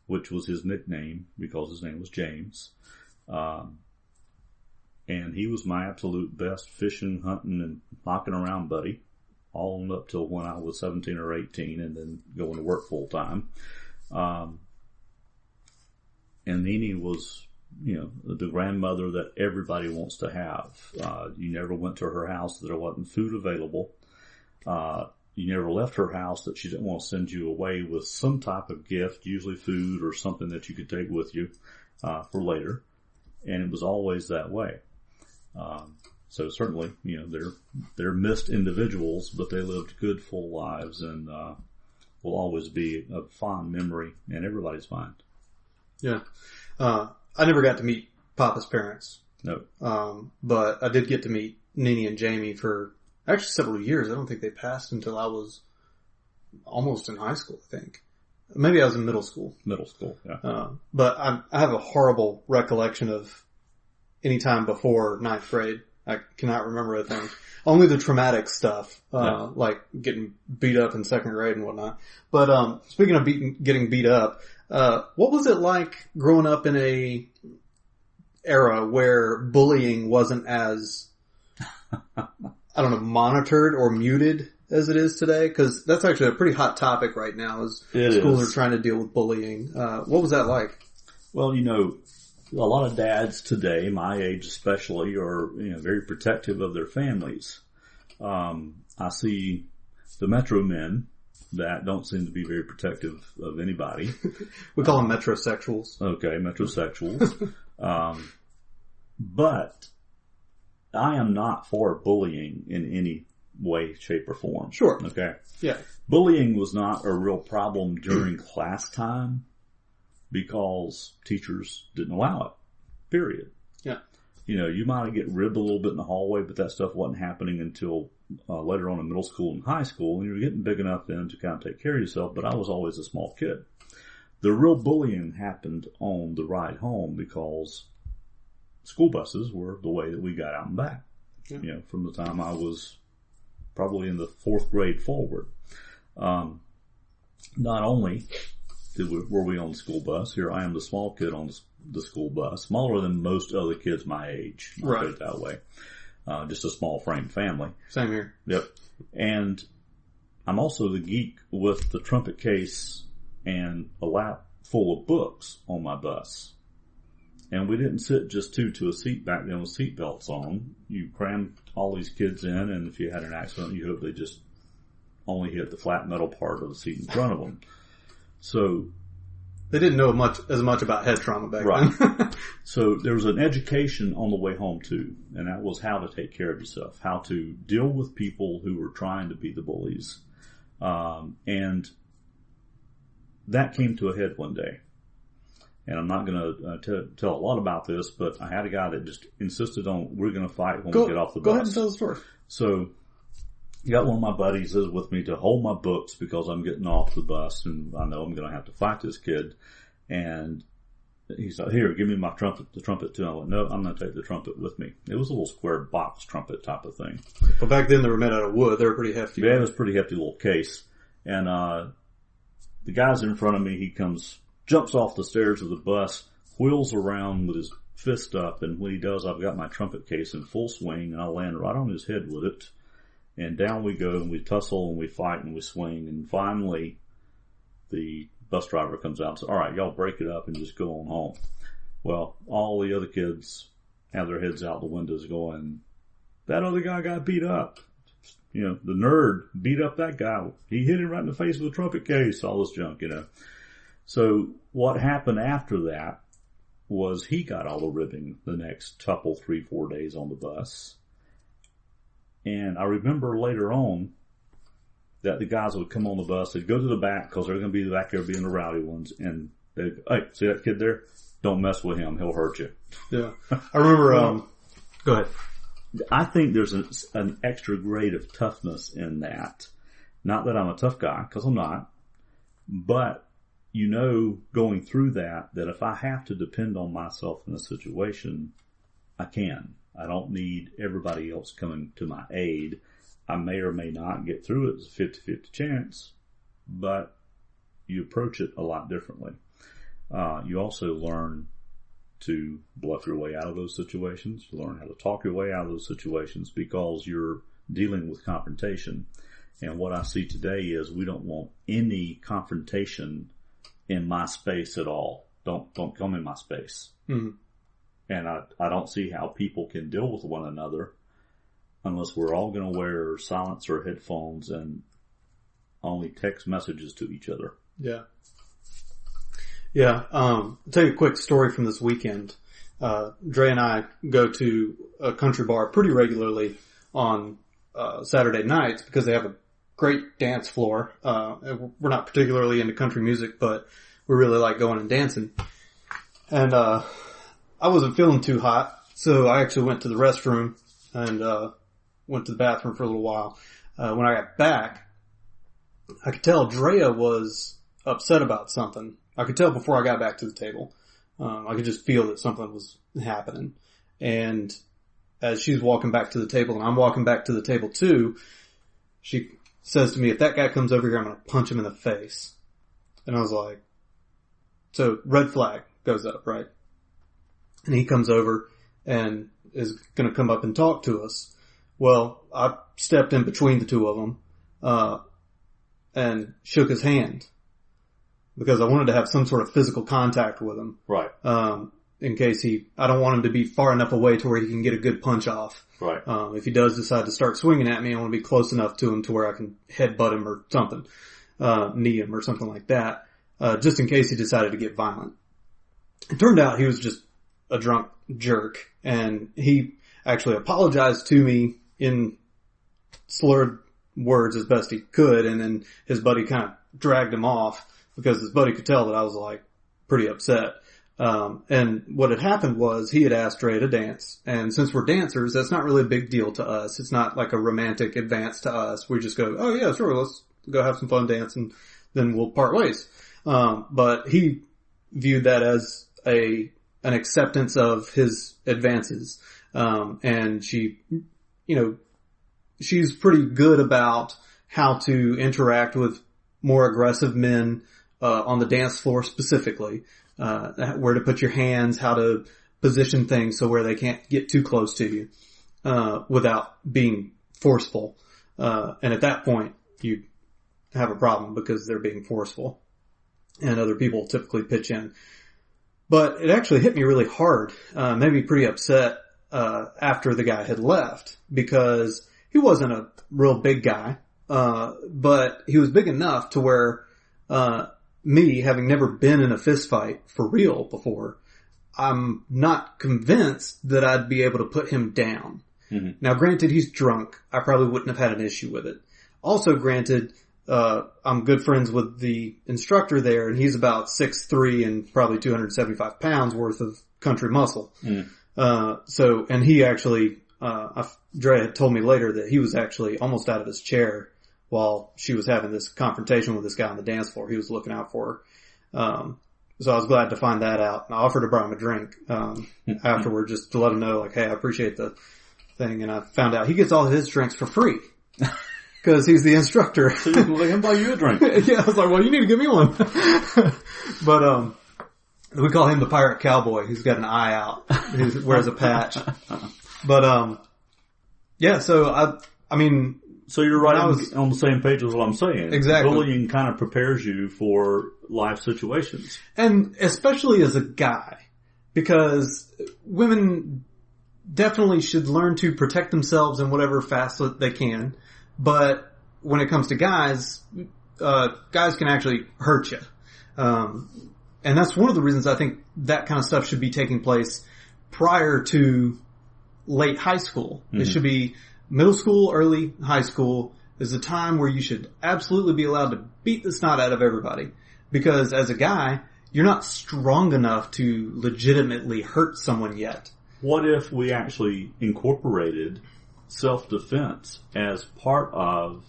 which was his nickname because his name was James. And he was my absolute best fishing, hunting, and knocking around buddy, all up till when I was 17 or 18 and then going to work full time. And Nini was, the grandmother that everybody wants to have. You never went to her house that there wasn't food available. You never left her house that she didn't want to send you away with some type of gift, usually food or something that you could take with you, for later. And it was always that way. So certainly, they're missed individuals, but they lived good, full lives and, will always be a fond memory in everybody's mind. Yeah. I never got to meet Papa's parents. No. But I did get to meet Nini and Jamie for actually several years. I don't think they passed until I was almost in high school, I think. Maybe I was in middle school. Middle school, yeah. But I have a horrible recollection of any time before 9th grade. I cannot remember a thing. Only the traumatic stuff, like getting beat up in 2nd grade and whatnot. But, speaking of getting beat up, what was it like growing up in a era where bullying wasn't as, monitored or muted as it is today? Cause that's actually a pretty hot topic right now as schools are trying to deal with bullying. What was that like? Well, a lot of dads today, my age especially, are, very protective of their families. I see the metro men that don't seem to be very protective of anybody. We call them metrosexuals. Okay, metrosexuals. But I am not for bullying in any way, shape, or form. Sure. Okay. Yeah. Bullying was not a real problem during class time because teachers didn't allow it. Period. Yeah. You might get ribbed a little bit in the hallway, but that stuff wasn't happening until later on in middle school and high school, and you were getting big enough then to kind of take care of yourself, but I was always a small kid. The real bullying happened on the ride home because school buses were the way that we got out and back. Yeah. From the time I was probably in the 4th grade forward. Not only were we on the school bus, here I am the small kid on the school bus, smaller than most other kids my age. I'll put it that way. Just a small frame family. Same here. Yep. And I'm also the geek with the trumpet case and a lap full of books on my bus. And we didn't sit just two to a seat back then with seat belts on. You crammed all these kids in, and if you had an accident, you hope they just only hit the flat metal part of the seat in front of them. So they didn't know as much about head trauma back then. So there was an education on the way home too, and that was how to take care of yourself, how to deal with people who were trying to be the bullies. And that came to a head one day. And I'm not going to tell a lot about this, but I had a guy that just insisted on, we're going to fight when we get off the bus. Go ahead and tell the story. So, I got one of my buddies is with me to hold my books because I'm getting off the bus and I know I'm going to have to fight this kid. And he's like, here, give me my trumpet, the trumpet too. I went, no, I'm going to take the trumpet with me. It was a little square box trumpet type of thing. Well, back then they were made out of wood. They were pretty hefty. Yeah, it was a pretty hefty little case. And, the guy's in front of me. He jumps off the stairs of the bus, wheels around with his fist up, and when he does, I've got my trumpet case in full swing, and I land right on his head with it. And down we go, and we tussle, and we fight, and we swing, and finally, the bus driver comes out and says, all right, y'all break it up and just go on home. Well, all the other kids have their heads out the windows going, that other guy got beat up. You know, the nerd beat up that guy. He hit him right in the face with a trumpet case, all this junk, you know. So what happened after that was he got all the ribbing the next couple, 3-4 days on the bus. And I remember later on that the guys would come on the bus, they'd go to the back because they're going to be back there being the rowdy ones, and they'd, hey, see that kid there? Don't mess with him. He'll hurt you. Yeah. I remember, go ahead. I think there's an extra grade of toughness in that. Not that I'm a tough guy, because I'm not, but you know, going through that if I have to depend on myself in a situation, I can. I don't need everybody else coming to my aid. I may or may not get through it. It's a 50-50 chance, but you approach it a lot differently. You also learn to bluff your way out of those situations. You learn how to talk your way out of those situations because you're dealing with confrontation. And what I see today is we don't want any confrontation in my space at all. Don't come in my space. Mm-hmm. And I don't see how people can deal with one another unless we're all going to wear silencer headphones and only text messages to each other. Yeah. Yeah. I'll tell you a quick story from this weekend. Dre and I go to a country bar pretty regularly on Saturday nights because they have a great dance floor. We're not particularly into country music, but we really like going and dancing. And I wasn't feeling too hot, so I actually went to the restroom and went to the bathroom for a little while. When I got back, I could tell Drea was upset about something. I could tell before I got back to the table. I could just feel that something was happening. And as she's walking back to the table and I'm walking back to the table too, she says to me, if that guy comes over here, I'm going to punch him in the face. And I was like, so red flag goes up, right? And he comes over and is going to come up and talk to us. Well, I stepped in between the two of them, and shook his hand because I wanted to have some sort of physical contact with him. Right. In case I don't want him to be far enough away to where he can get a good punch off. Right. If he does decide to start swinging at me, I want to be close enough to him to where I can headbutt him or something, knee him or something like that, just in case he decided to get violent. It turned out he was just a drunk jerk, and he actually apologized to me in slurred words as best he could, and then his buddy kind of dragged him off because his buddy could tell that I was like pretty upset. And what had happened was he had asked Dre to dance, and since we're dancers, that's not really a big deal to us. It's not like a romantic advance to us. We just go, oh yeah, sure, let's go have some fun dance, and then we'll part ways. But he viewed that as an acceptance of his advances. And she, she's pretty good about how to interact with more aggressive men, on the dance floor specifically, where to put your hands, how to position things so where they can't get too close to you, without being forceful. And at that point, you have a problem because they're being forceful and other people typically pitch in. But it actually hit me really hard, made me pretty upset after the guy had left, because he wasn't a real big guy, but he was big enough to where me, having never been in a fist fight for real before, I'm not convinced that I'd be able to put him down. Mm-hmm. Now, granted, he's drunk. I probably wouldn't have had an issue with it. Also, granted, I'm good friends with the instructor there, and he's about 6'3" and probably 275 pounds worth of country muscle. Mm. And he actually, Dre had told me later that he was actually almost out of his chair while she was having this confrontation with this guy on the dance floor. He was looking out for her. So I was glad to find that out. And I offered to buy him a drink, afterward, just to let him know, like, hey, I appreciate the thing. And I found out he gets all his drinks for free. Cause he's the instructor. So you can let him buy you a drink. Yeah, I was like, well, you need to give me one. But, we call him the pirate cowboy. He's got an eye out. He wears a patch. But, yeah, so I mean. So you're right on the same page as what I'm saying. Exactly. Bullying kind of prepares you for life situations. And especially as a guy, because women definitely should learn to protect themselves in whatever facet they can. But when it comes to guys, guys can actually hurt you. And that's one of the reasons I think that kind of stuff should be taking place prior to late high school. Mm-hmm. It should be middle school, early high school is a time where you should absolutely be allowed to beat the snot out of everybody. Because as a guy, you're not strong enough to legitimately hurt someone yet. What if we actually incorporated self-defense as part of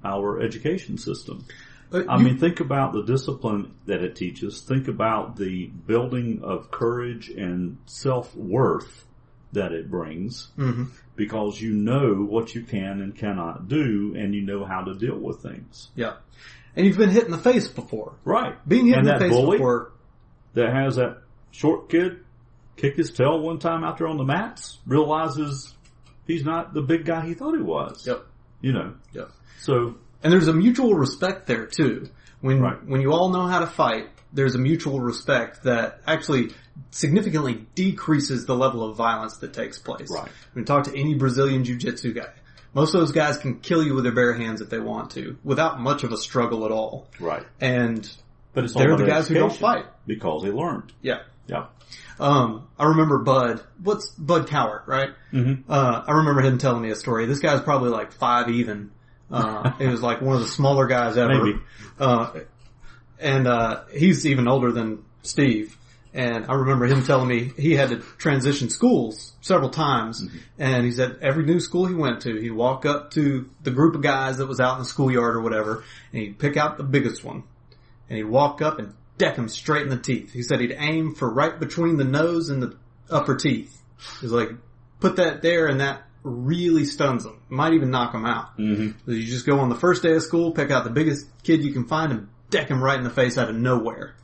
our education system? I mean, think about the discipline that it teaches. Think about the building of courage and self-worth that it brings, mm-hmm. because you know what you can and cannot do, and you know how to deal with things. Yeah. And you've been hit in the face before. Right. Being hit and in the face bully before. That has that short kid kick his tail one time out there on the mats, realizes he's not the big guy he thought he was. Yep. You know. Yep. So. And there's a mutual respect there too. When you all know how to fight, there's a mutual respect that actually significantly decreases the level of violence that takes place. Right. When you talk to any Brazilian jiu-jitsu guy, most of those guys can kill you with their bare hands if they want to, without much of a struggle at all. Right. But they're the guys who don't fight. Because they learned. Yeah. Yeah. I remember Bud. What's Bud Cowart, right? Mm-hmm. I remember him telling me a story. This guy's probably like 5 even. He was like one of the smaller guys ever. Maybe. He's even older than Steve. And I remember him telling me he had to transition schools several times. Mm-hmm. And he said every new school he went to, he'd walk up to the group of guys that was out in the schoolyard or whatever, and he'd pick out the biggest one. And he'd walk up and deck him straight in the teeth. He said he'd aim for right between the nose and the upper teeth. He was like, put that there, and that really stuns them. Might even knock them out. Mm-hmm. So you just go on the first day of school, pick out the biggest kid you can find, and deck him right in the face out of nowhere.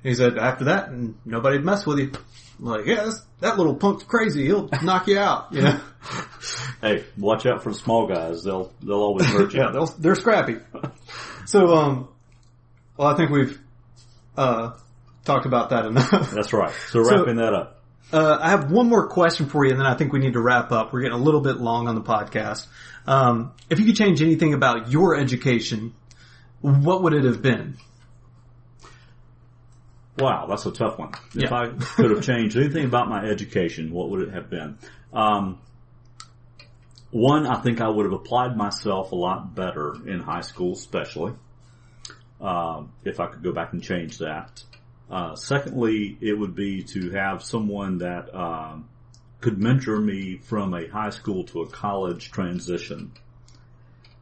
And he said after that, nobody'd mess with you. I'm like, yeah, that little punk's crazy. He'll knock you out. You know. Hey, watch out for the small guys. They'll always hurt you. Yeah, they're scrappy. So, well, I think we've talked about that enough. That's right. So wrapping that up. I have one more question for you, and then I think we need to wrap up. We're getting a little bit long on the podcast. If you could change anything about your education, what would it have been? Wow, that's a tough one. Yeah. If I could have changed anything about my education, what would it have been? One, I think I would have applied myself a lot better in high school, especially, if I could go back and change that. Secondly, it would be to have someone that could mentor me from a high school to a college transition.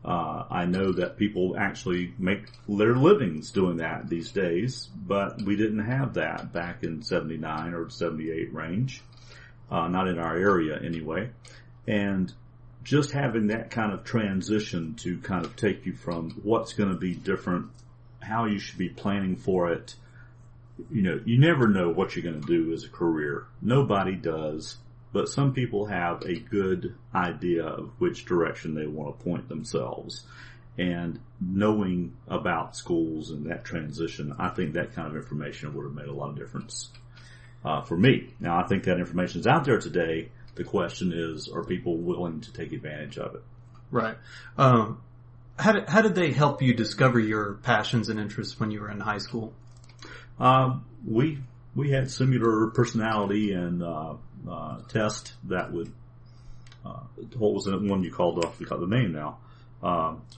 I know that people actually make their livings doing that these days, but we didn't have that back in 79 or 78 range. Not in our area anyway. And just having that kind of transition to kind of take you from what's going to be different, how you should be planning for it. You know, you never know what you're going to do as a career. Nobody does. But some people have a good idea of which direction they want to point themselves. And knowing about schools and that transition, I think that kind of information would have made a lot of difference. for me. Now, I think that information is out there today. The question is, are people willing to take advantage of it? Right. How did they help you discover your passions and interests when you were in high school? We had similar personality and test that would. What was the one you called off? You got the name now.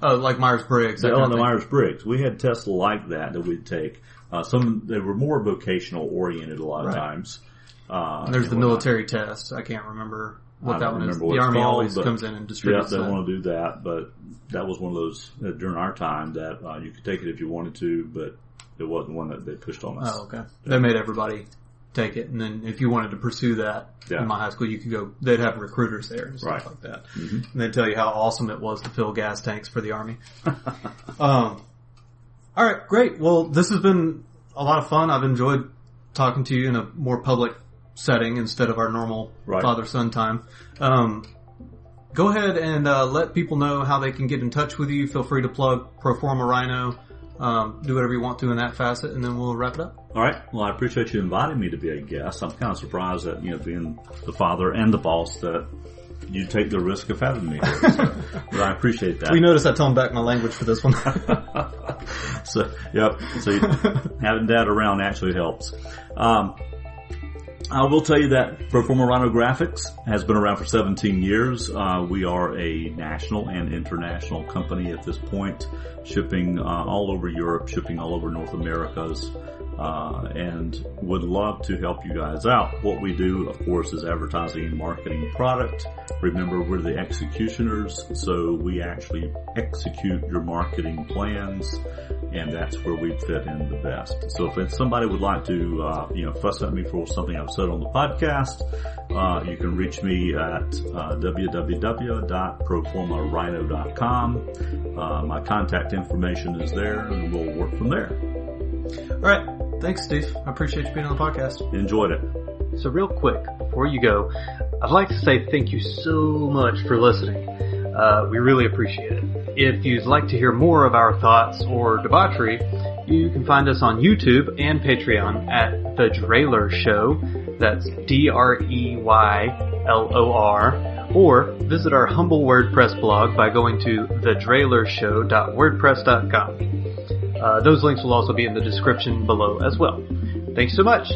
Like Myers Briggs. The Myers Briggs. We had tests like that we'd take. They were more vocational oriented a lot of times. There's the military test. I can't remember what that one is. The Army always comes in and distributes that. Yeah, they that. want to do that, but that was one of those during our time that you could take it if you wanted to, but it wasn't one that they pushed on us. Oh, okay. They made everybody take it, and then if you wanted to pursue that in my high school, you could go. They'd have recruiters there and stuff like that, and they'd tell you how awesome it was to fill gas tanks for the Army. All right, great. Well, this has been a lot of fun. I've enjoyed talking to you in a more public setting instead of our normal father-son time. Go ahead and let people know how they can get in touch with you. Feel free to plug Proforma Rhino. Do whatever you want to in that facet, and then we'll wrap it up. All right. Well, I appreciate you inviting me to be a guest. I'm kind of surprised that, being the father and the boss, that you take the risk of having me here. So, but I appreciate that. We noticed I toned back my language for this one. So having dad around actually helps. I will tell you that Proforma Rhino Graphics has been around for 17 years. We are a national and international company at this point, shipping all over Europe, shipping all over North Americas, and would love to help you guys out. What we do, of course, is advertising and marketing product. Remember, we're the executioners, so we actually execute your marketing plans, and that's where we fit in the best. So if somebody would like to, fuss at me for something I've said on the podcast, you can reach me at www.proformarhino.com. My contact information is there, and we'll work from there. All right. Thanks, Steve. I appreciate you being on the podcast. Enjoyed it. So real quick, before you go, I'd like to say thank you so much for listening. We really appreciate it. If you'd like to hear more of our thoughts or debauchery, you can find us on YouTube and Patreon at The Draylor Show. That's DREYLOR. Or visit our humble WordPress blog by going to thedraylershow.wordpress.com. Those links will also be in the description below as well. Thanks so much.